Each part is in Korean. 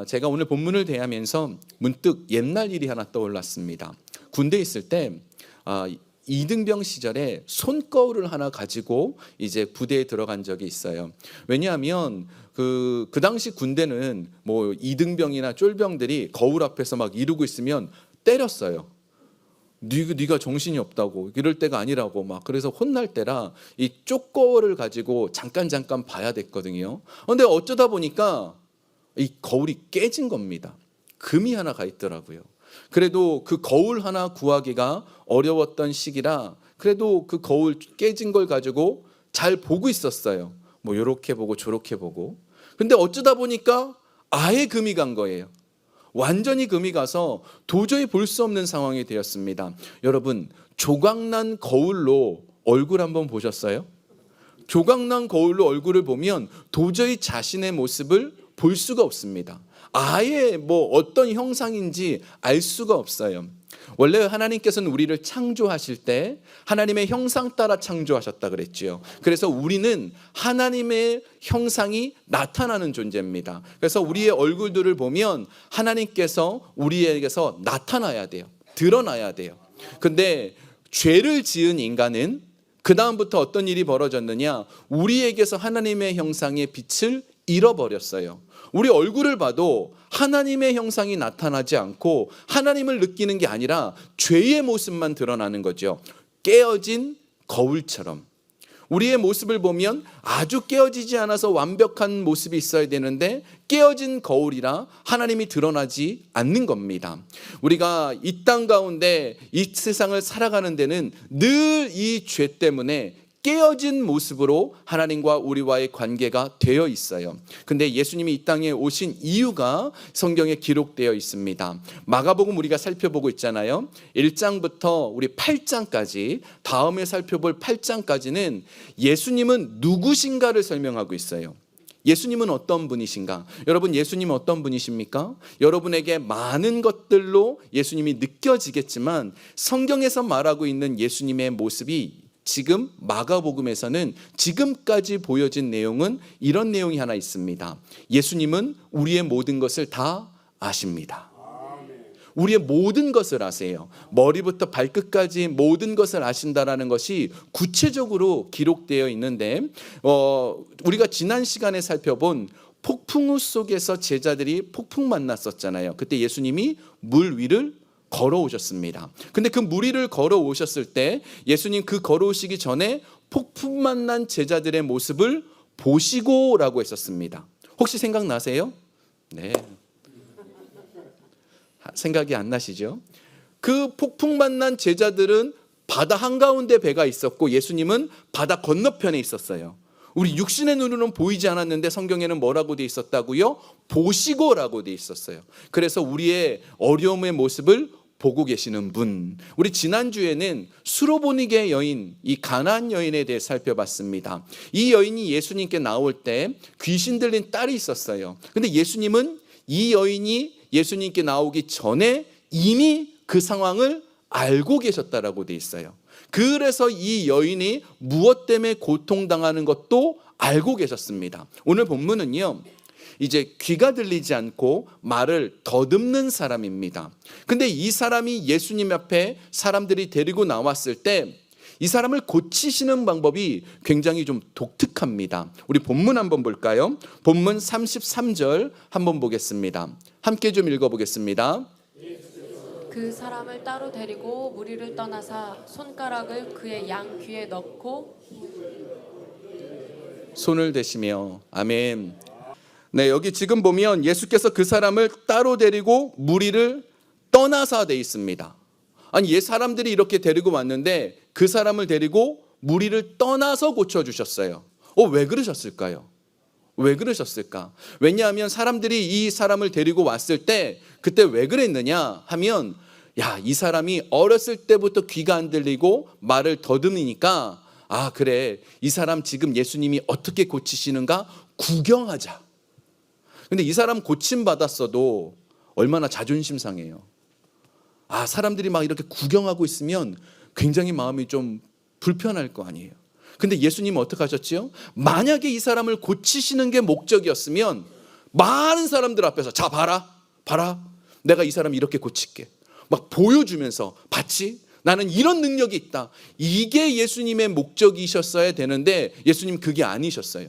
제가 오늘 본문을 대하면서 문득 옛날 일이 하나 떠올랐습니다. 군대에 있을 때 이등병 시절에 손거울을 하나 가지고 이제 부대에 들어간 적이 있어요. 왜냐하면 그 당시 군대는 뭐 이등병이나 쫄병들이 거울 앞에서 막 이루고 있으면 때렸어요. 네가 정신이 없다고, 이럴 때가 아니라고 막. 그래서 혼날 때라 이 쪽거울을 가지고 잠깐 봐야 됐거든요. 근데 어쩌다 보니까 이 거울이 깨진 겁니다. 금이 하나 가 있더라고요. 그래도 그 거울 하나 구하기가 어려웠던 시기라 그래도 그 거울 깨진 걸 가지고 잘 보고 있었어요. 뭐 요렇게 보고 저렇게 보고. 근데 어쩌다 보니까 아예 금이 간 거예요. 완전히 금이 가서 도저히 볼 수 없는 상황이 되었습니다. 여러분, 조각난 거울로 얼굴 한번 보셨어요? 조각난 거울로 얼굴을 보면 도저히 자신의 모습을 볼 수가 없습니다. 아예 뭐 어떤 형상인지 알 수가 없어요. 원래 하나님께서는 우리를 창조하실 때 하나님의 형상 따라 창조하셨다 그랬지요. 그래서 우리는 하나님의 형상이 나타나는 존재입니다. 그래서 우리의 얼굴들을 보면 하나님께서 우리에게서 나타나야 돼요. 드러나야 돼요. 근데 죄를 지은 인간은 그 다음부터 어떤 일이 벌어졌느냐? 우리에게서 하나님의 형상의 빛을 잃어버렸어요. 우리 얼굴을 봐도 하나님의 형상이 나타나지 않고 하나님을 느끼는 게 아니라 죄의 모습만 드러나는 거죠. 깨어진 거울처럼. 우리의 모습을 보면 아주 깨어지지 않아서 완벽한 모습이 있어야 되는데 깨어진 거울이라 하나님이 드러나지 않는 겁니다. 우리가 이 땅 가운데 이 세상을 살아가는 데는 늘 이 죄 때문에 깨어진 모습으로 하나님과 우리와의 관계가 되어 있어요. 근데 예수님이 이 땅에 오신 이유가 성경에 기록되어 있습니다. 마가복음 우리가 살펴보고 있잖아요. 1장부터 우리 8장까지, 다음에 살펴볼 8장까지는 예수님은 누구신가를 설명하고 있어요. 예수님은 어떤 분이신가? 여러분, 예수님은 어떤 분이십니까? 여러분에게 많은 것들로 예수님이 느껴지겠지만 성경에서 말하고 있는 예수님의 모습이 지금 마가복음에서는 지금까지 보여진 내용은 이런 내용이 하나 있습니다. 예수님은 우리의 모든 것을 다 아십니다. 우리의 모든 것을 아세요. 머리부터 발끝까지 모든 것을 아신다라는 것이 구체적으로 기록되어 있는데 우리가 지난 시간에 살펴본 폭풍우 속에서 제자들이 폭풍 만났었잖아요. 그때 예수님이 물 위를 걸어오셨습니다. 근데 그 물 위를 걸어오셨을 때 예수님 그 걸어오시기 전에 폭풍 만난 제자들의 모습을 보시고라고 했었습니다. 혹시 생각나세요? 네. 생각이 안 나시죠? 그 폭풍 만난 제자들은 바다 한가운데 배가 있었고 예수님은 바다 건너편에 있었어요. 우리 육신의 눈으로는 보이지 않았는데 성경에는 뭐라고 돼 있었다고요? 보시고라고 돼 있었어요. 그래서 우리의 어려움의 모습을 보고 계시는 분. 우리 지난주에는 수로보니게 여인, 이 가나안 여인에 대해 살펴봤습니다. 이 여인이 예수님께 나올 때 귀신 들린 딸이 있었어요. 근데 예수님은 이 여인이 예수님께 나오기 전에 이미 그 상황을 알고 계셨다라고 돼 있어요. 그래서 이 여인이 무엇 때문에 고통당하는 것도 알고 계셨습니다. 오늘 본문은요, 이제 귀가 들리지 않고 말을 더듬는 사람입니다. 근데 이 사람이 예수님 앞에 사람들이 데리고 나왔을 때 이 사람을 고치시는 방법이 굉장히 좀 독특합니다. 우리 본문 한번 볼까요? 본문 33절 한번 보겠습니다. 함께 좀 읽어보겠습니다. 그 사람을 따로 데리고 무리를 떠나사 손가락을 그의 양 귀에 넣고 손을 대시며 아멘. 네, 여기 지금 보면 예수께서 그 사람을 따로 데리고 무리를 떠나사 돼 있습니다. 아니, 사람들이 이렇게 데리고 왔는데 그 사람을 데리고 무리를 떠나서 고쳐주셨어요. 왜 그러셨을까요? 왜 그러셨을까? 왜냐하면 사람들이 이 사람을 데리고 왔을 때 그때 왜 그랬느냐 하면 이 사람이 어렸을 때부터 귀가 안 들리고 말을 더듬으니까 그래, 이 사람 지금 예수님이 어떻게 고치시는가 구경하자. 근데 이 사람 고침받았어도 얼마나 자존심 상해요. 사람들이 막 이렇게 구경하고 있으면 굉장히 마음이 좀 불편할 거 아니에요. 근데 예수님은 어떻게 하셨지요? 만약에 이 사람을 고치시는 게 목적이었으면 많은 사람들 앞에서 자 봐라 내가 이 사람 이렇게 고칠게 막 보여주면서 봤지? 나는 이런 능력이 있다. 이게 예수님의 목적이셨어야 되는데 예수님 그게 아니셨어요.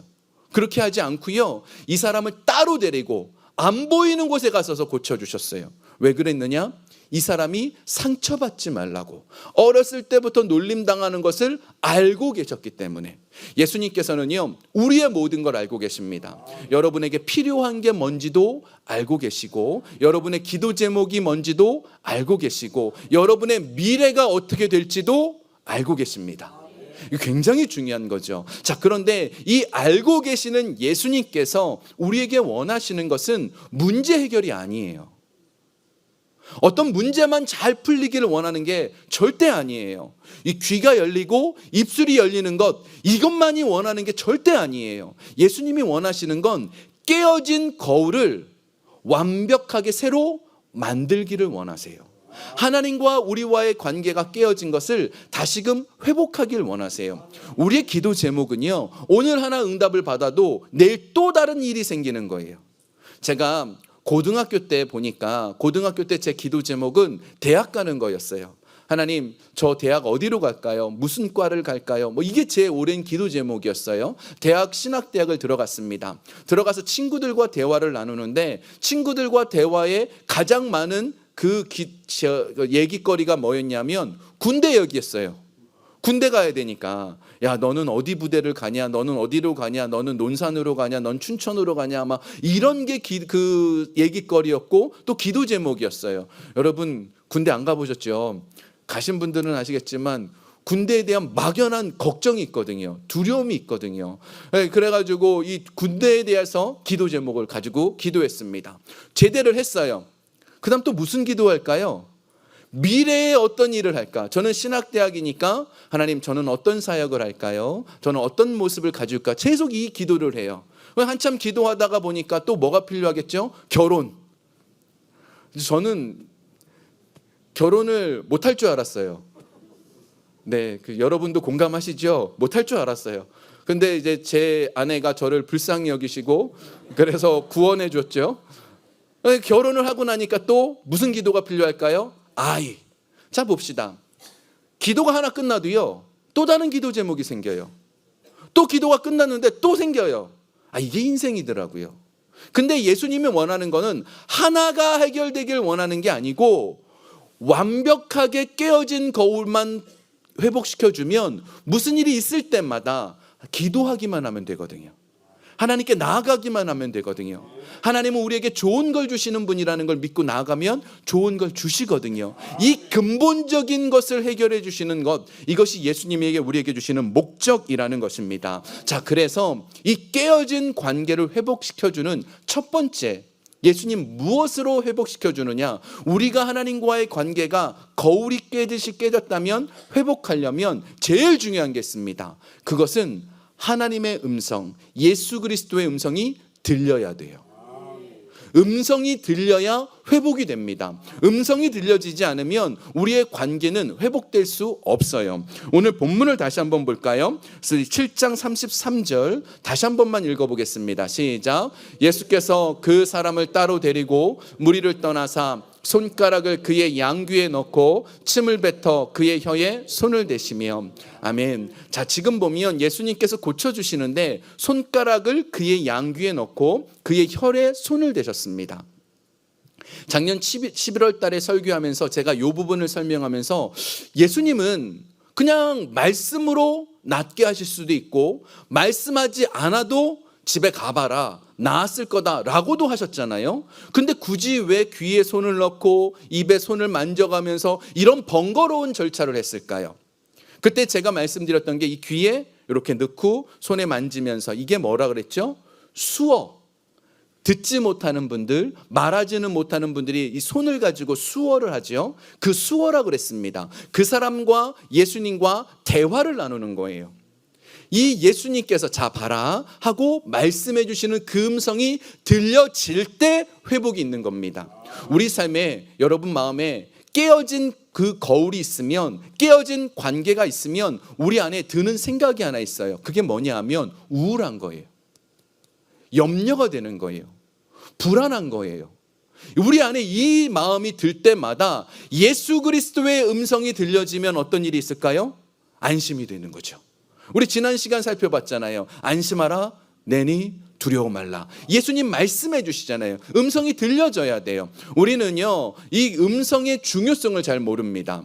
그렇게 하지 않고요, 이 사람을 따로 데리고 안 보이는 곳에 가서서 고쳐주셨어요. 왜 그랬느냐? 이 사람이 상처받지 말라고, 어렸을 때부터 놀림당하는 것을 알고 계셨기 때문에. 예수님께서는요, 우리의 모든 걸 알고 계십니다. 여러분에게 필요한 게 뭔지도 알고 계시고, 여러분의 기도 제목이 뭔지도 알고 계시고, 여러분의 미래가 어떻게 될지도 알고 계십니다. 굉장히 중요한 거죠. 자, 그런데 이 알고 계시는 예수님께서 우리에게 원하시는 것은 문제 해결이 아니에요. 어떤 문제만 잘 풀리기를 원하는 게 절대 아니에요. 이 귀가 열리고 입술이 열리는 것, 이것만이 원하는 게 절대 아니에요. 예수님이 원하시는 건 깨어진 거울을 완벽하게 새로 만들기를 원하세요. 하나님과 우리와의 관계가 깨어진 것을 다시금 회복하길 원하세요. 우리의 기도 제목은요, 오늘 하나 응답을 받아도 내일 또 다른 일이 생기는 거예요. 제가 고등학교 때 보니까, 고등학교 때 제 기도 제목은 대학 가는 거였어요. 하나님, 저 대학 어디로 갈까요? 무슨 과를 갈까요? 이게 제 오랜 기도 제목이었어요. 대학 신학대학을 들어갔습니다. 들어가서 친구들과 대화를 나누는데, 친구들과 대화에 가장 많은 얘기거리가 뭐였냐면 군대 얘기였어요. 군대 가야 되니까, 야, 너는 어디 부대를 가냐, 너는 어디로 가냐, 너는 논산으로 가냐, 넌 춘천으로 가냐, 막 이런 게 그 얘기거리였고, 또 기도 제목이었어요. 여러분 군대 안 가보셨죠? 가신 분들은 아시겠지만 군대에 대한 막연한 걱정이 있거든요. 두려움이 있거든요. 그래가지고 이 군대에 대해서 기도 제목을 가지고 기도했습니다. 제대를 했어요. 그 다음 또 무슨 기도할까요? 미래에 어떤 일을 할까? 저는 신학대학이니까 하나님, 저는 어떤 사역을 할까요? 저는 어떤 모습을 가질까? 계속 이 기도를 해요. 한참 기도하다가 보니까 또 뭐가 필요하겠죠? 결혼. 저는 결혼을 못할 줄 알았어요. 네, 여러분도 공감하시죠? 못할 줄 알았어요. 근데 이제 제 아내가 저를 불쌍히 여기시고 그래서 구원해 줬죠. 결혼을 하고 나니까 또 무슨 기도가 필요할까요? 아이. 자, 봅시다. 기도가 하나 끝나도요, 또 다른 기도 제목이 생겨요. 또 기도가 끝났는데 또 생겨요. 이게 인생이더라고요. 근데 예수님이 원하는 거는 하나가 해결되길 원하는 게 아니고, 완벽하게 깨어진 거울만 회복시켜주면 무슨 일이 있을 때마다 기도하기만 하면 되거든요. 하나님께 나아가기만 하면 되거든요. 하나님은 우리에게 좋은 걸 주시는 분이라는 걸 믿고 나아가면 좋은 걸 주시거든요. 이 근본적인 것을 해결해 주시는 것, 이것이 예수님에게 우리에게 주시는 목적이라는 것입니다. 자, 그래서 이 깨어진 관계를 회복시켜주는 첫 번째, 예수님 무엇으로 회복시켜주느냐? 우리가 하나님과의 관계가 거울이 깨듯이 깨졌다면 회복하려면 제일 중요한 게 있습니다. 그것은 하나님의 음성, 예수 그리스도의 음성이 들려야 돼요. 음성이 들려야 회복이 됩니다. 음성이 들려지지 않으면 우리의 관계는 회복될 수 없어요. 오늘 본문을 다시 한번 볼까요? 7장 33절 다시 한 번만 읽어보겠습니다. 시작. 예수께서 그 사람을 따로 데리고 무리를 떠나사 손가락을 그의 양귀에 넣고 침을 뱉어 그의 혀에 손을 대시며. 아멘. 자, 지금 보면 예수님께서 고쳐주시는데 손가락을 그의 양귀에 넣고 그의 혀에 손을 대셨습니다. 작년 11월 달에 설교하면서 제가 이 부분을 설명하면서, 예수님은 그냥 말씀으로 낫게 하실 수도 있고 말씀하지 않아도 집에 가봐라, 나았을 거다라고도 하셨잖아요. 근데 굳이 왜 귀에 손을 넣고 입에 손을 만져가면서 이런 번거로운 절차를 했을까요? 그때 제가 말씀드렸던 게, 이 귀에 이렇게 넣고 손에 만지면서, 이게 뭐라 그랬죠? 수어. 듣지 못하는 분들, 말하지는 못하는 분들이 이 손을 가지고 수어를 하죠. 그 수어라 그랬습니다. 그 사람과 예수님과 대화를 나누는 거예요. 이 예수님께서 자 봐라 하고 말씀해 주시는 그 음성이 들려질 때 회복이 있는 겁니다. 우리 삶에, 여러분 마음에 깨어진 그 거울이 있으면, 깨어진 관계가 있으면 우리 안에 드는 생각이 하나 있어요. 그게 뭐냐 하면 우울한 거예요. 염려가 되는 거예요. 불안한 거예요. 우리 안에 이 마음이 들 때마다 예수 그리스도의 음성이 들려지면 어떤 일이 있을까요? 안심이 되는 거죠. 우리 지난 시간 살펴봤잖아요. 안심하라, 내니 두려워 말라. 예수님 말씀해 주시잖아요. 음성이 들려져야 돼요. 우리는요, 이 음성의 중요성을 잘 모릅니다.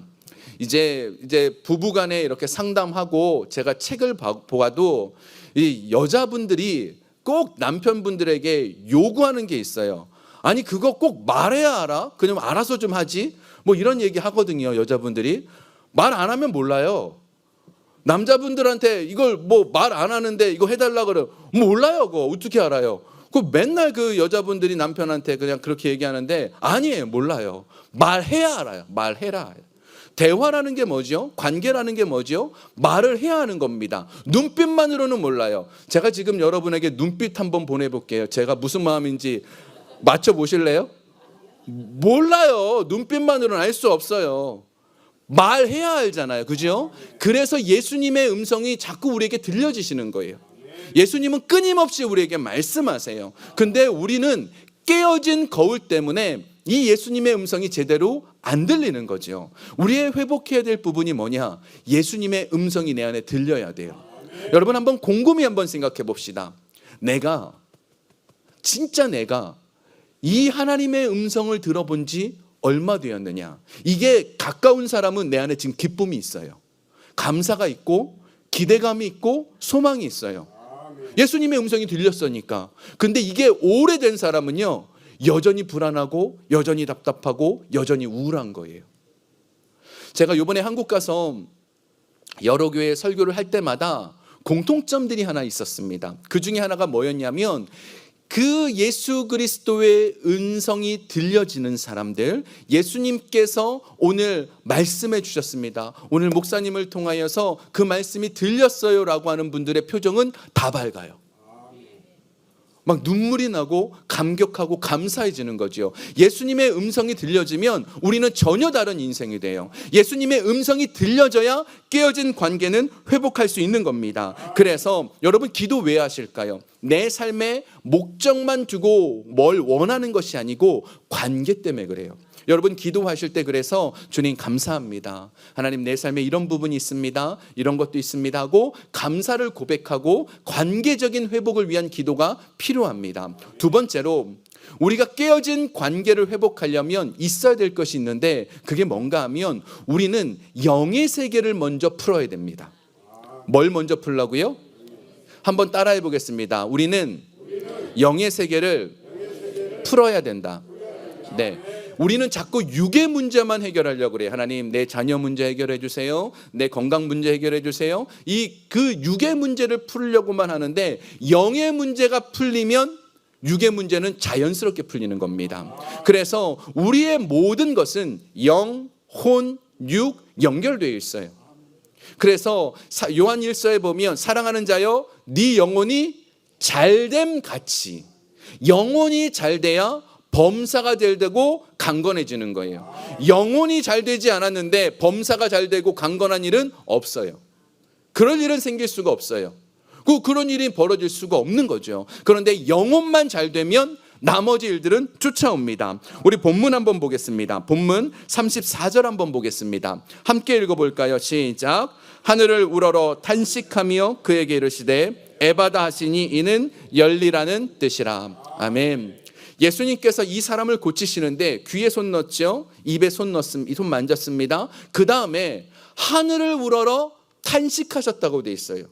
이제 부부간에 이렇게 상담하고 제가 책을 보아도 이 여자분들이 꼭 남편분들에게 요구하는 게 있어요. 아니 그거 꼭 말해야 알아? 그냥 알아서 좀 하지. 뭐 이런 얘기 하거든요. 여자분들이 말 안 하면 몰라요. 남자분들한테 이걸 뭐 말 안 하는데 이거 해달라 그래요. 몰라요. 그거 어떻게 알아요? 그 맨날 그 여자분들이 남편한테 그냥 그렇게 얘기하는데 아니에요. 몰라요. 말해야 알아요. 말해라. 대화라는 게 뭐죠? 관계라는 게 뭐죠? 말을 해야 하는 겁니다. 눈빛만으로는 몰라요. 제가 지금 여러분에게 눈빛 한번 보내볼게요. 제가 무슨 마음인지 맞춰보실래요? 몰라요. 눈빛만으로는 알 수 없어요. 말해야 알잖아요. 그죠? 그래서 예수님의 음성이 자꾸 우리에게 들려지시는 거예요. 예수님은 끊임없이 우리에게 말씀하세요. 근데 우리는 깨어진 거울 때문에 이 예수님의 음성이 제대로 안 들리는 거죠. 우리의 회복해야 될 부분이 뭐냐? 예수님의 음성이 내 안에 들려야 돼요. 여러분 한번 곰곰이 한번 생각해 봅시다. 진짜 내가 이 하나님의 음성을 들어본 지 얼마 되었느냐? 이게 가까운 사람은 내 안에 지금 기쁨이 있어요. 감사가 있고 기대감이 있고 소망이 있어요. 예수님의 음성이 들렸으니까. 근데 이게 오래된 사람은요, 여전히 불안하고 여전히 답답하고 여전히 우울한 거예요. 제가 이번에 한국 가서 여러 교회 설교를 할 때마다 공통점들이 하나 있었습니다. 그 중에 하나가 뭐였냐면 그 예수 그리스도의 음성이 들려지는 사람들, 예수님께서 오늘 말씀해 주셨습니다. 오늘 목사님을 통하여서 그 말씀이 들렸어요라고 하는 분들의 표정은 다 밝아요. 막 눈물이 나고 감격하고 감사해지는 거죠. 예수님의 음성이 들려지면 우리는 전혀 다른 인생이 돼요. 예수님의 음성이 들려져야 깨어진 관계는 회복할 수 있는 겁니다. 그래서 여러분 기도 왜 하실까요? 내 삶에 목적만 두고 뭘 원하는 것이 아니고 관계 때문에 그래요. 여러분 기도하실 때 그래서 주님 감사합니다. 하나님 내 삶에 이런 부분이 있습니다. 이런 것도 있습니다 하고 감사를 고백하고 관계적인 회복을 위한 기도가 필요합니다. 두 번째로 우리가 깨어진 관계를 회복하려면 있어야 될 것이 있는데 그게 뭔가 하면 우리는 영의 세계를 먼저 풀어야 됩니다. 뭘 먼저 풀라고요? 한번 따라해 보겠습니다. 우리는 영의 세계를 풀어야 된다. 네. 우리는 자꾸 육의 문제만 해결하려고 그래요. 하나님 내 자녀 문제 해결해 주세요. 내 건강 문제 해결해 주세요. 그 육의 문제를 풀려고만 하는데 영의 문제가 풀리면 육의 문제는 자연스럽게 풀리는 겁니다. 그래서 우리의 모든 것은 영, 혼, 육 연결되어 있어요. 그래서 요한 1서에 보면 사랑하는 자여 네 영혼이 잘됨 같이 영혼이 잘 돼야 범사가 잘 되고 강건해지는 거예요. 영혼이 잘 되지 않았는데 범사가 잘 되고 강건한 일은 없어요. 그럴 일은 생길 수가 없어요. 그런 일이 벌어질 수가 없는 거죠. 그런데 영혼만 잘 되면 나머지 일들은 쫓아옵니다. 우리 본문 한번 보겠습니다. 본문 34절 한번 보겠습니다. 함께 읽어볼까요? 시작. 하늘을 우러러 탄식하며 그에게 이르시되 에바다 하시니 이는 열리라는 뜻이라. 아멘. 예수님께서 이 사람을 고치시는데 귀에 손 넣었죠. 입에 손 만졌습니다. 그 다음에 하늘을 우러러 탄식하셨다고 돼 있어요.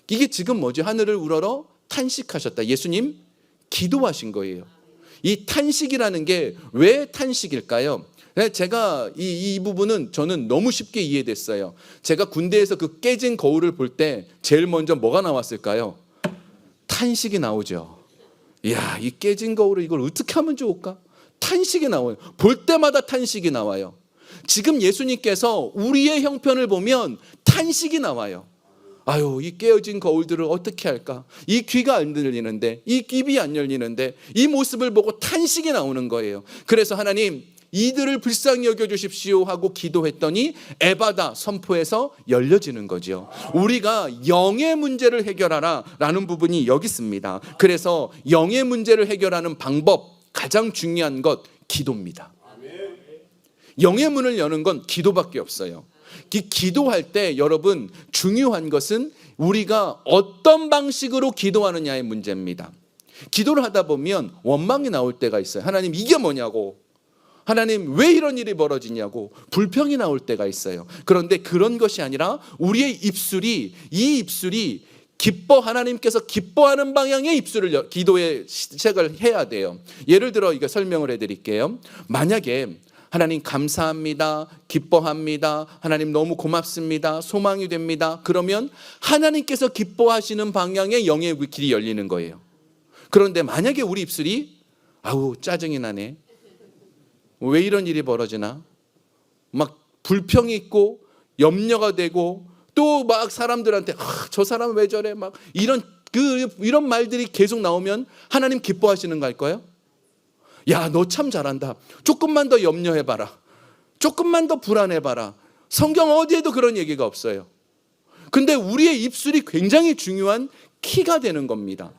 이게 지금 뭐죠? 하늘을 우러러 탄식하셨다. 예수님 기도하신 거예요. 이 탄식이라는 게 왜 탄식일까요? 제가 이 부분은 저는 너무 쉽게 이해됐어요. 제가 군대에서 그 깨진 거울을 볼 때 제일 먼저 뭐가 나왔을까요? 탄식이 나오죠. 이야, 이 깨진 거울을 이걸 어떻게 하면 좋을까? 탄식이 나와요. 볼 때마다 탄식이 나와요. 지금 예수님께서 우리의 형편을 보면 탄식이 나와요. 아유, 이 깨어진 거울들을 어떻게 할까? 이 귀가 안 들리는데, 이 입이 안 열리는데, 이 모습을 보고 탄식이 나오는 거예요. 그래서 하나님, 이들을 불쌍히 여겨주십시오 하고 기도했더니 에바다 선포해서 열려지는 거죠. 우리가 영의 문제를 해결하라 라는 부분이 여기 있습니다. 그래서 영의 문제를 해결하는 방법, 가장 중요한 것 기도입니다. 영의 문을 여는 건 기도밖에 없어요. 기도할 때 여러분 중요한 것은 우리가 어떤 방식으로 기도하느냐의 문제입니다. 기도를 하다 보면 원망이 나올 때가 있어요. 하나님 이게 뭐냐고, 하나님 왜 이런 일이 벌어지냐고 불평이 나올 때가 있어요. 그런데 그런 것이 아니라 우리의 입술이, 이 입술이 하나님께서 기뻐하는 방향의 기도의 시작을 해야 돼요. 예를 들어 이거 설명을 해드릴게요. 만약에 하나님 감사합니다, 기뻐합니다, 하나님 너무 고맙습니다, 소망이 됩니다, 그러면 하나님께서 기뻐하시는 방향의 영의 길이 열리는 거예요. 그런데 만약에 우리 입술이 아우 짜증이 나네, 왜 이런 일이 벌어지나, 막 불평이 있고 염려가 되고 또 막 사람들한테 저 사람 왜 저래, 막 이런 말들이 계속 나오면 하나님 기뻐하시는 거 할까요? 야, 너 참 잘한다, 조금만 더 염려해봐라, 조금만 더 불안해봐라. 성경 어디에도 그런 얘기가 없어요. 근데 우리의 입술이 굉장히 중요한 키가 되는 겁니다.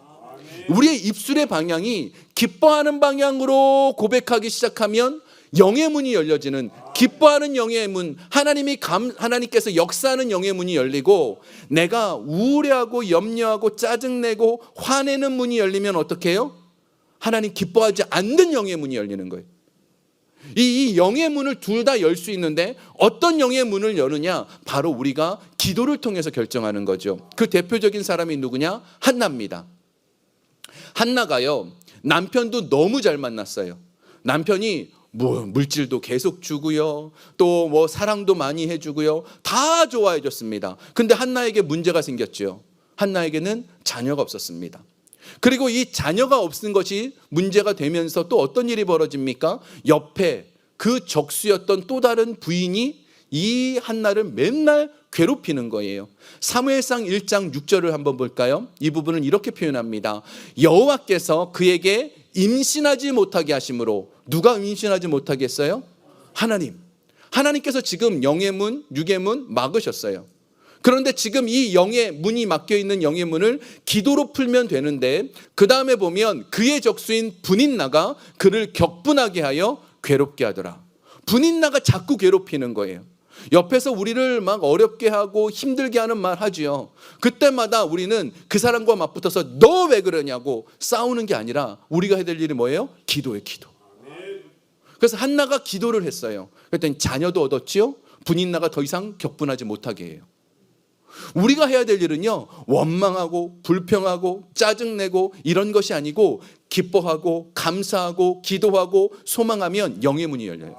우리의 입술의 방향이 기뻐하는 방향으로 고백하기 시작하면 영의 문이 열려지는, 기뻐하는 영의 문, 하나님께서 역사하는 영의 문이 열리고, 내가 우울해하고 염려하고 짜증내고 화내는 문이 열리면 어떻게 해요? 하나님 기뻐하지 않는 영의 문이 열리는 거예요. 이 영의 문을 둘 다 열 수 있는데 어떤 영의 문을 여느냐? 바로 우리가 기도를 통해서 결정하는 거죠. 그 대표적인 사람이 누구냐? 한나입니다. 한나가요, 남편도 너무 잘 만났어요. 남편이 물질도 계속 주고요, 또 사랑도 많이 해주고요, 다 좋아해 줬습니다. 근데 한나에게 문제가 생겼죠. 한나에게는 자녀가 없었습니다. 그리고 이 자녀가 없는 것이 문제가 되면서 또 어떤 일이 벌어집니까? 옆에 그 적수였던 또 다른 부인이 이 한나를 맨날 괴롭히는 거예요. 사무엘상 1장 6절을 한번 볼까요? 이 부분은 이렇게 표현합니다. 여호와께서 그에게 임신하지 못하게 하심으로. 누가 임신하지 못하게 했어요? 하나님께서 지금 영의 문, 육의 문 막으셨어요. 그런데 지금 이 영의 문이 막혀 있는 영의 문을 기도로 풀면 되는데, 그 다음에 보면 그의 적수인 분인나가 그를 격분하게 하여 괴롭게 하더라. 분인나가 자꾸 괴롭히는 거예요. 옆에서 우리를 막 어렵게 하고 힘들게 하는 말 하지요. 그때마다 우리는 그 사람과 맞붙어서 너 왜 그러냐고 싸우는 게 아니라 우리가 해야 될 일이 뭐예요? 기도예요, 기도. 그래서 한나가 기도를 했어요. 그랬더니 자녀도 얻었지요. 분인나가 더 이상 격분하지 못하게 해요. 우리가 해야 될 일은요, 원망하고 불평하고 짜증내고 이런 것이 아니고 기뻐하고 감사하고 기도하고 소망하면 영의 문이 열려요.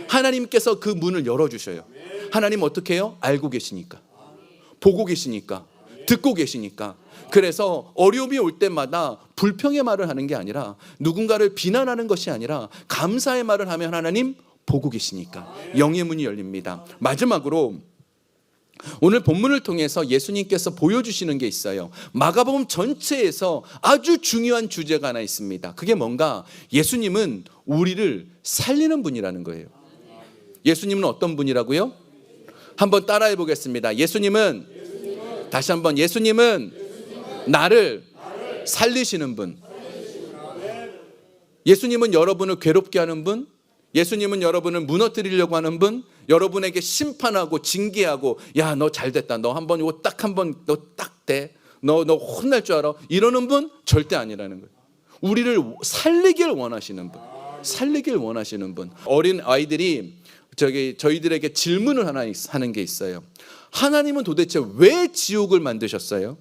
하나님께서 그 문을 열어주셔요. 하나님 어떻게 해요? 알고 계시니까, 보고 계시니까, 듣고 계시니까. 그래서 어려움이 올 때마다 불평의 말을 하는 게 아니라, 누군가를 비난하는 것이 아니라 감사의 말을 하면 하나님 보고 계시니까 영의 문이 열립니다. 마지막으로 오늘 본문을 통해서 예수님께서 보여주시는 게 있어요. 마가복음 전체에서 아주 중요한 주제가 하나 있습니다. 그게 뭔가? 예수님은 우리를 살리는 분이라는 거예요. 예수님은 어떤 분이라고요? 한번 따라해 보겠습니다. 다시 한번, 예수님은 나를 살리시는 분. 예수님은 여러분을 괴롭게 하는 분, 예수님은 여러분을 무너뜨리려고 하는 분, 여러분에게 심판하고 징계하고, 야, 너 잘됐다, 너 한번 이거 너 딱 돼, 너 혼날 줄 알아, 이러는 분 절대 아니라는 거예요. 우리를 살리길 원하시는 분. 어린 아이들이 저희들에게 질문을 하나 하는 게 있어요. 하나님은 도대체 왜 지옥을 만드셨어요?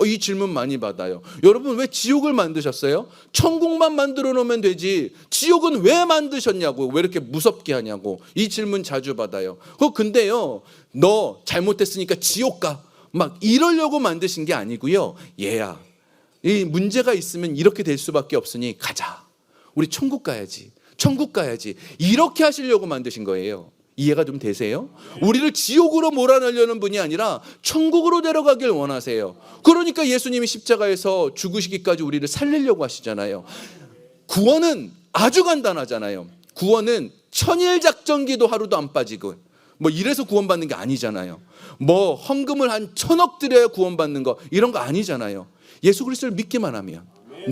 이 질문 많이 받아요. 여러분, 왜 지옥을 만드셨어요? 천국만 만들어 놓으면 되지 지옥은 왜 만드셨냐고, 왜 이렇게 무섭게 하냐고, 이 질문 자주 받아요. 근데요, 너 잘못했으니까 지옥 가, 막 이러려고 만드신 게 아니고요. 얘야, 이 문제가 있으면 이렇게 될 수밖에 없으니 가자, 우리 천국 가야지, 이렇게 하시려고 만드신 거예요. 이해가 좀 되세요? 우리를 지옥으로 몰아넣으려는 분이 아니라 천국으로 데려가길 원하세요. 그러니까 예수님이 십자가에서 죽으시기까지 우리를 살리려고 하시잖아요. 구원은 아주 간단하잖아요. 구원은 천일 작전기도 하루도 안 빠지고 뭐 이래서 구원받는 게 아니잖아요. 뭐 헌금을 한 1,000억 드려야 구원받는 거 이런 거 아니잖아요. 예수 그리스도를 믿기만 하면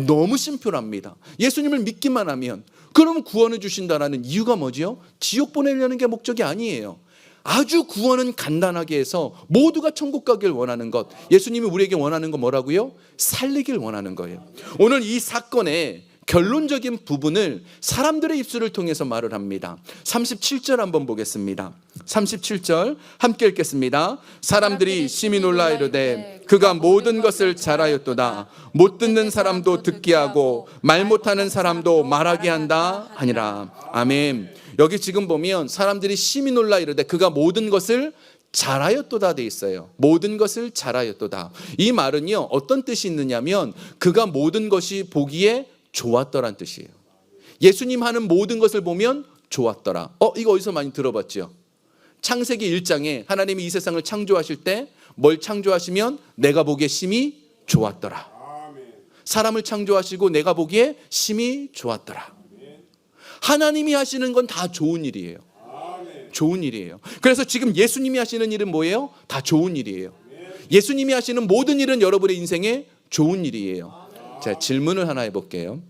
너무 심플합니다. 예수님을 믿기만 하면 그러면 구원을 주신다라는 이유가 뭐지요? 지옥 보내려는 게 목적이 아니에요. 아주 구원은 간단하게 해서 모두가 천국 가길 원하는 것. 예수님이 우리에게 원하는 거 뭐라고요? 살리길 원하는 거예요. 오늘 이 사건의 결론적인 부분을 사람들의 입술을 통해서 말을 합니다. 37절 한번 보겠습니다. 37절 함께 읽겠습니다. 사람들이 심히 놀라 이르되 그가 모든 것을 잘하였도다. 못 듣는 사람도 듣게 하고 말 못하는 사람도 말하게 한다 하니라. 아멘. 여기 지금 보면 사람들이 심히 놀라 이르되 그가 모든 것을 잘하였도다 돼 있어요. 모든 것을 잘하였도다. 이 말은요 어떤 뜻이 있느냐면 그가 모든 것이 보기에 좋았더란 뜻이에요. 예수님 하는 모든 것을 보면 좋았더라. 이거 어디서 많이 들어봤죠? 창세기 1장에 하나님이 이 세상을 창조하실 때 뭘 창조하시면 내가 보기에 심히 좋았더라. 사람을 창조하시고 내가 보기에 심히 좋았더라. 하나님이 하시는 건 다 좋은 일이에요. 좋은 일이에요. 그래서 지금 예수님이 하시는 일은 뭐예요? 다 좋은 일이에요. 예수님이 하시는 모든 일은 여러분의 인생에 좋은 일이에요. 자, 질문을 하나 해볼게요.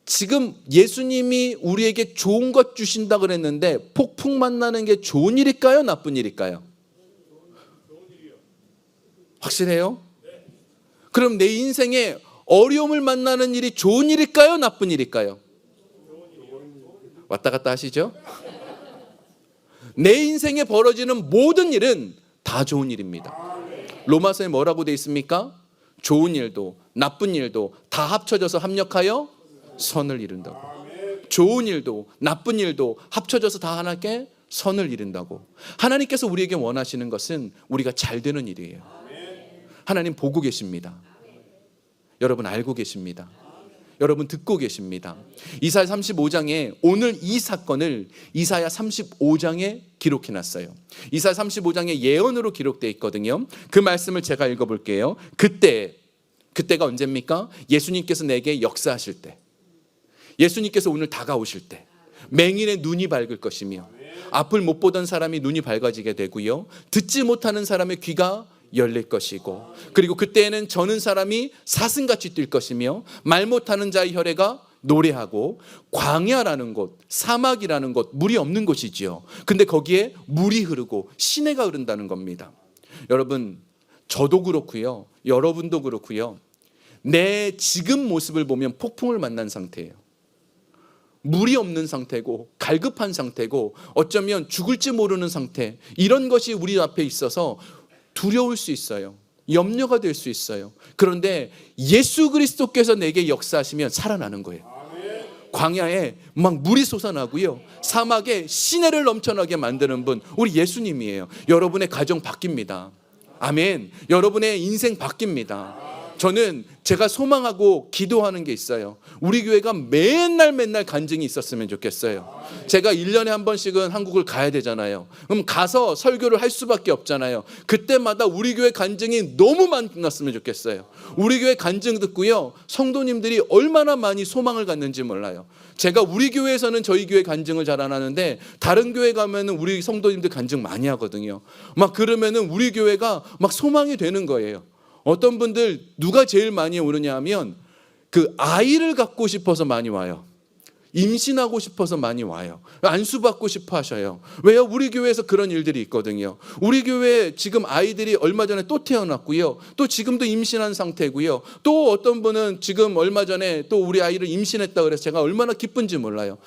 지금 예수님이 우리에게 좋은 것 주신다 그랬는데 폭풍 만나는 게 좋은 일일까요? 나쁜 일일까요? 확실해요? 그럼 내 인생에 어려움을 만나는 일이 좋은 일일까요? 나쁜 일일까요? 왔다 갔다 하시죠? 내 인생에 벌어지는 모든 일은 다 좋은 일입니다. 로마서에 뭐라고 돼 있습니까? 좋은 일도 나쁜 일도 다 합쳐져서 합력하여 선을 이룬다고. 좋은 일도 나쁜 일도 합쳐져서 다 하나님께 선을 이룬다고. 하나님께서 우리에게 원하시는 것은 우리가 잘 되는 일이에요. 하나님 보고 계십니다. 여러분 알고 계십니다. 여러분 듣고 계십니다. 이사야 35장에 오늘 이 사건을 이사야 35장에 기록해 놨어요. 이사야 35장에 예언으로 기록되어 있거든요. 그 말씀을 제가 읽어볼게요. 그때가 언제입니까? 예수님께서 내게 역사하실 때, 예수님께서 오늘 다가오실 때 맹인의 눈이 밝을 것이며 앞을 못 보던 사람이 눈이 밝아지게 되고요, 듣지 못하는 사람의 귀가 열릴 것이고, 그리고 그때에는 저는 사람이 사슴같이 뛸 것이며 말 못하는 자의 혈애가 노래하고, 광야라는 곳, 사막이라는 곳, 물이 없는 곳이지요. 근데 거기에 물이 흐르고 시내가 흐른다는 겁니다. 여러분, 저도 그렇고요, 여러분도 그렇고요, 내 지금 모습을 보면 폭풍을 만난 상태예요. 물이 없는 상태고 갈급한 상태고 어쩌면 죽을지 모르는 상태, 이런 것이 우리 앞에 있어서 두려울 수 있어요. 염려가 될 수 있어요. 그런데 예수 그리스도께서 내게 역사하시면 살아나는 거예요. 광야에 막 물이 솟아나고요, 사막에 시내를 넘쳐나게 만드는 분, 우리 예수님이에요. 여러분의 가정 바뀝니다. 아멘. 여러분의 인생 바뀝니다. 저는 제가 소망하고 기도하는 게 있어요. 우리 교회가 맨날 간증이 있었으면 좋겠어요. 제가 1년에 한 번씩은 한국을 가야 되잖아요. 그럼 가서 설교를 할 수밖에 없잖아요. 그때마다 우리 교회 간증이 너무 많았으면 좋겠어요. 우리 교회 간증 듣고요, 성도님들이 얼마나 많이 소망을 갖는지 몰라요. 제가 우리 교회에서는 저희 교회 간증을 잘 안 하는데 다른 교회 가면은 우리 성도님들 간증 많이 하거든요. 막 그러면은 우리 교회가 막 소망이 되는 거예요. 어떤 분들 누가 제일 많이 오느냐 하면 그 아이를 갖고 싶어서 많이 와요. 임신하고 싶어서 많이 와요. 안수받고 싶어 하셔요. 왜요? 우리 교회에서 그런 일들이 있거든요. 우리 교회에 지금 아이들이 얼마 전에 또 태어났고요, 또 지금도 임신한 상태고요, 또 어떤 분은 지금 얼마 전에 또 우리 아이를 임신했다 그래서 제가 얼마나 기쁜지 몰라요.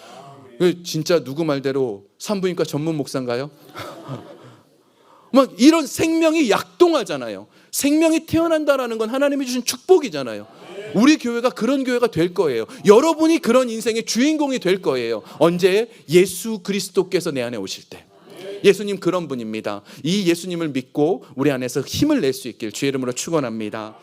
진짜 누구 말대로 산부인과 전문 목사인가요? 막 이런 생명이 약동하잖아요. 생명이 태어난다라는 건 하나님이 주신 축복이잖아요. 우리 교회가 그런 교회가 될 거예요. 여러분이 그런 인생의 주인공이 될 거예요. 언제? 예수 그리스도께서 내 안에 오실 때. 예수님 그런 분입니다. 이 예수님을 믿고 우리 안에서 힘을 낼 수 있길 주의 이름으로 축원합니다.